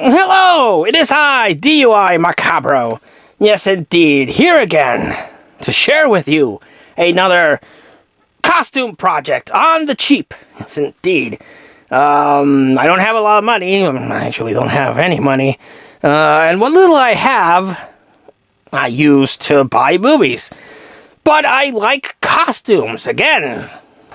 Hello, it is I, DUI Macabro. Yes, indeed, here again to share with you another costume project on the cheap. Yes, indeed. I don't have a lot of money. I actually don't have any money. And what little I have, I use to buy movies. But I like costumes. Again,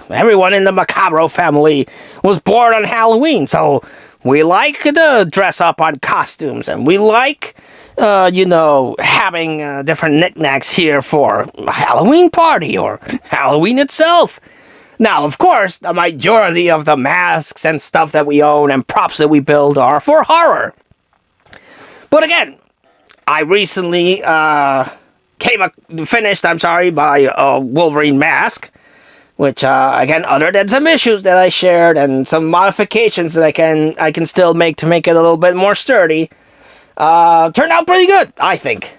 everyone in the Macabro family was born on Halloween, so we like to dress up on costumes, and we like, having different knickknacks here for a Halloween party or Halloween itself. Now, of course, the majority of the masks and stuff that we own and props that we build are for horror. But again, I recently finished by a Wolverine mask, which, again, other than some issues that I shared and some modifications that I can still make to make it a little bit more sturdy, turned out pretty good, I think.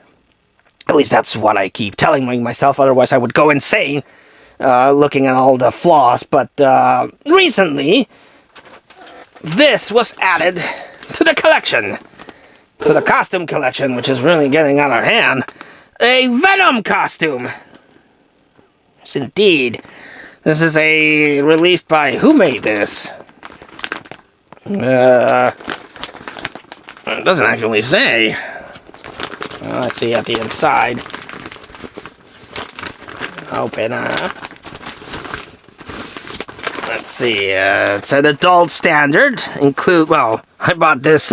At least that's what I keep telling myself, otherwise I would go insane, looking at all the flaws. But, recently, this was added to the collection, to the costume collection, which is really getting out of hand. A Venom costume! Yes, indeed. This is released by, who made this? It doesn't actually say. Let's see at the inside. Open up. Let's see, it's an adult standard. I bought this,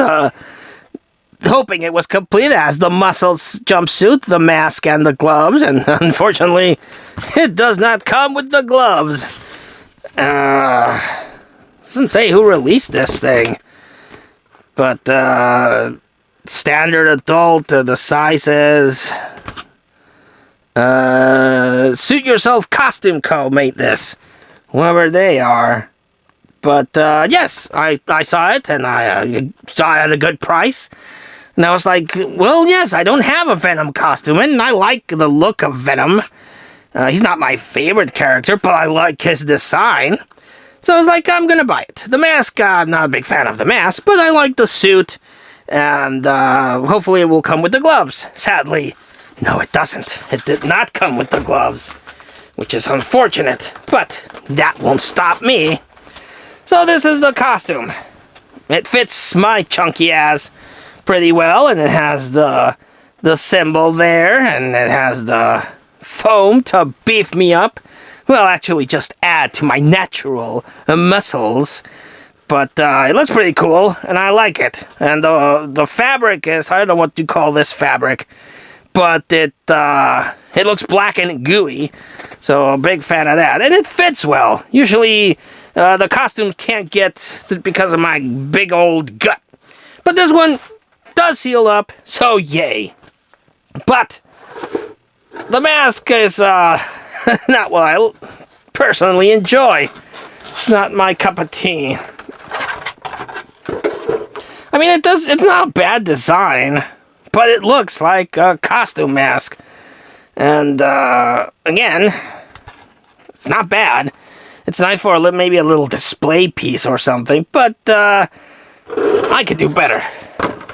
hoping it was complete. It has the muscles jumpsuit, the mask, and the gloves, and unfortunately, it does not come with the gloves. Doesn't say who released this thing, but standard adult, the sizes. Suit Yourself Costume Co. made this, whoever they are. But yes, I saw it, and I saw it at a good price. And I was like, well, yes, I don't have a Venom costume, and I like the look of Venom. He's not my favorite character, but I like his design. So I was like, I'm gonna buy it. The mask, I'm not a big fan of the mask, but I like the suit, and hopefully it will come with the gloves. Sadly, no, it doesn't. It did not come with the gloves, which is unfortunate, but that won't stop me. So this is the costume. It fits my chunky ass pretty well, and it has the symbol there, and it has the foam to beef me up. Well, actually just add to my natural muscles. But it looks pretty cool, and I like it. And the fabric is, I don't know what you call this fabric, but it looks black and gooey, so a big fan of that. And it fits well. Usually the costumes can't get because of my big old gut. But this one does seal up, so yay. But the mask is not what I personally enjoy. It's not my cup of tea. I mean, it's not a bad design, but it looks like a costume mask. And again, it's not bad. It's nice for maybe a little display piece or something, but I could do better.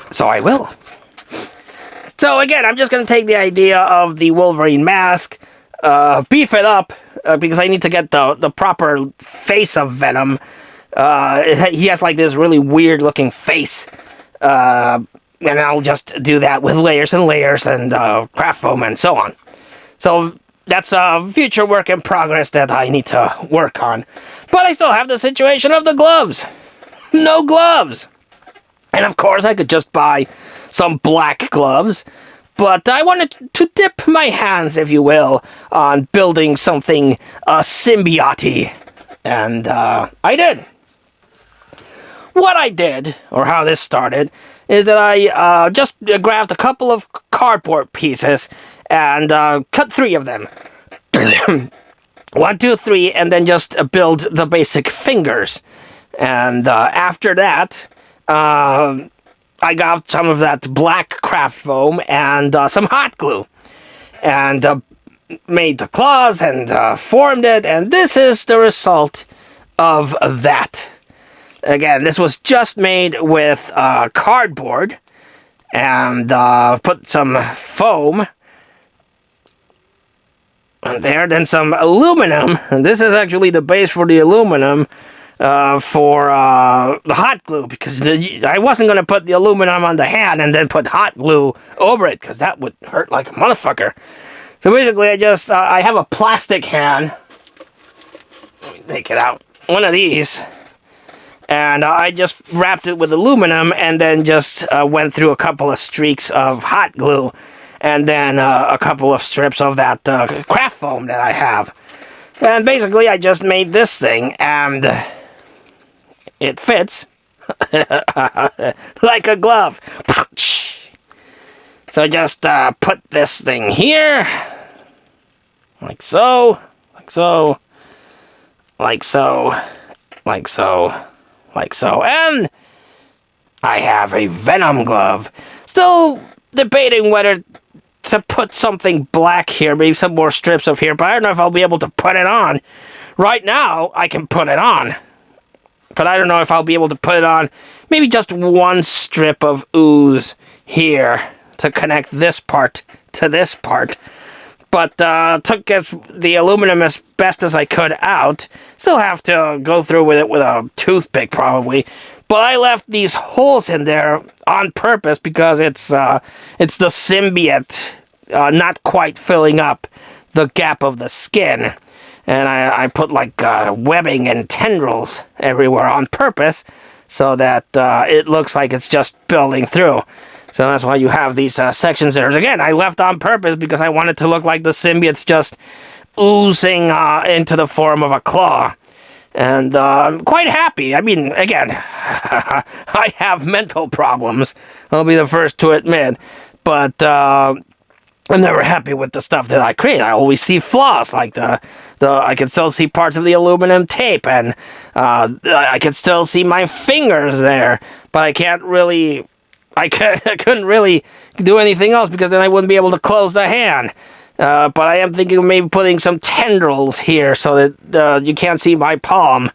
So I will. So again, I'm just going to take the idea of the Wolverine mask, beef it up, because I need to get the proper face of Venom. He has like this really weird looking face, and I'll just do that with layers and layers and craft foam and so on. So that's a future work in progress that I need to work on. But I still have the situation of the gloves. No gloves. And of course, I could just buy some black gloves, but I wanted to dip my hands, if you will, on building something symbiote, and I did. What I did, or how this started, is that I just grabbed a couple of cardboard pieces and cut 3 of them. 1, 2, 3, and then just build the basic fingers. And after that, I got some of that black craft foam and some hot glue, and made the claws and formed it, and this is the result of that. Again, this was just made with cardboard and put some foam there, then some aluminum. And this is actually the base for the aluminum for the hot glue, because I wasn't going to put the aluminum on the hand and then put hot glue over it, because that would hurt like a motherfucker. So basically, I have a plastic hand. Let me take it out. One of these. And I just wrapped it with aluminum and then just went through a couple of streaks of hot glue. And then a couple of strips of that craft foam that I have. And basically, I just made this thing, and it fits like a glove. So just put this thing here, like so, like so, like so, like so, like so, and I have a Venom glove. Still debating whether to put something black here, maybe some more strips of here, but I don't know if I'll be able to put it on. Right now, I can put it on, but I don't know if I'll be able to put it on. Maybe just one strip of ooze here to connect this part to this part. But took the aluminum as best as I could out. Still have to go through with it with a toothpick probably. But I left these holes in there on purpose because it's the symbiote not quite filling up the gap of the skin. And I put like webbing and tendrils everywhere on purpose so that it looks like it's just building through. So that's why you have these sections there. Again, I left on purpose because I wanted to look like the symbiote's just oozing into the form of a claw. And I'm quite happy. I mean, again, I have mental problems. I'll be the first to admit. But I'm never happy with the stuff that I create. I always see flaws, like I can still see parts of the aluminum tape, and I can still see my fingers there, but I can't really... I couldn't really do anything else because then I wouldn't be able to close the hand. But I am thinking of maybe putting some tendrils here so that you can't see my palm.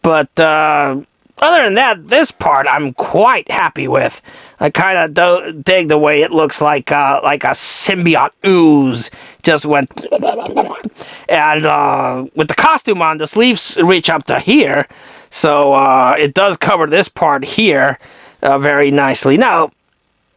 But other than that, this part I'm quite happy with. I kind of dig the way it looks like a symbiote ooze just went. And with the costume on, the sleeves reach up to here. So it does cover this part here. Very nicely. Now,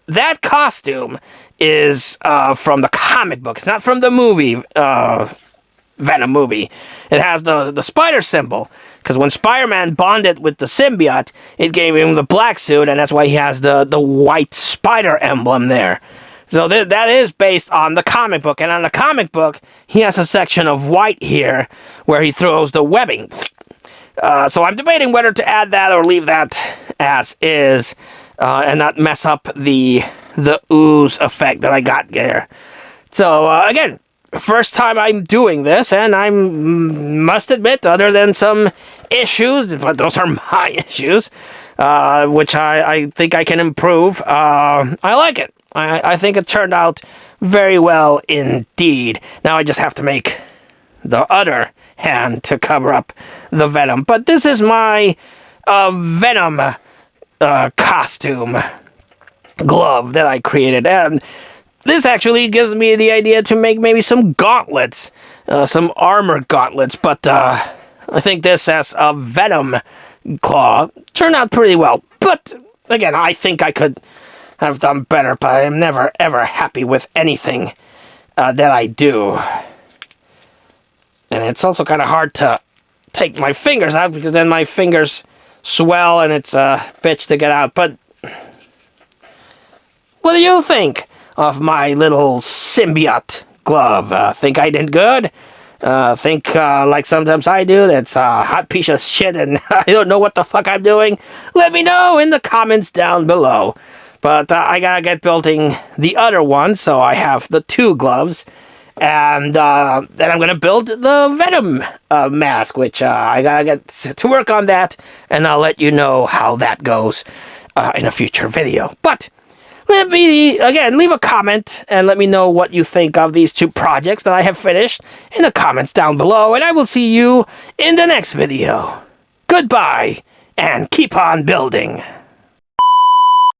that costume is from the comic book. It's not from the movie, Venom movie. It has the spider symbol, because when Spider-Man bonded with the symbiote, it gave him the black suit, and that's why he has the white spider emblem there. So that is based on the comic book, and on the comic book, he has a section of white here, where he throws the webbing. So I'm debating whether to add that or leave that as is, and not mess up the ooze effect that I got there. So again, first time I'm doing this, and I must admit, other than some issues, but those are my issues, which I think I can improve. I like it. I think it turned out very well indeed. Now I just have to make the other hand to cover up the Venom. But this is my Venom costume glove that I created, and this actually gives me the idea to make maybe some gauntlets, some armor gauntlets, but I think this as a Venom claw turned out pretty well. But again, I think I could have done better, but I'm never ever happy with anything that I do. And it's also kind of hard to take my fingers out, because then my fingers swell and it's a bitch to get out. But what do you think of my little symbiote glove? Think I did good? Think like sometimes I do, that's a hot piece of shit and I don't know what the fuck I'm doing? Let me know in the comments down below. But I gotta get building the other one, so I have the two gloves. And then I'm going to build the Venom mask, which I got to get to work on that, and I'll let you know how that goes in a future video. But let me, again, leave a comment and let me know what you think of these two projects that I have finished in the comments down below, and I will see you in the next video. Goodbye, and keep on building.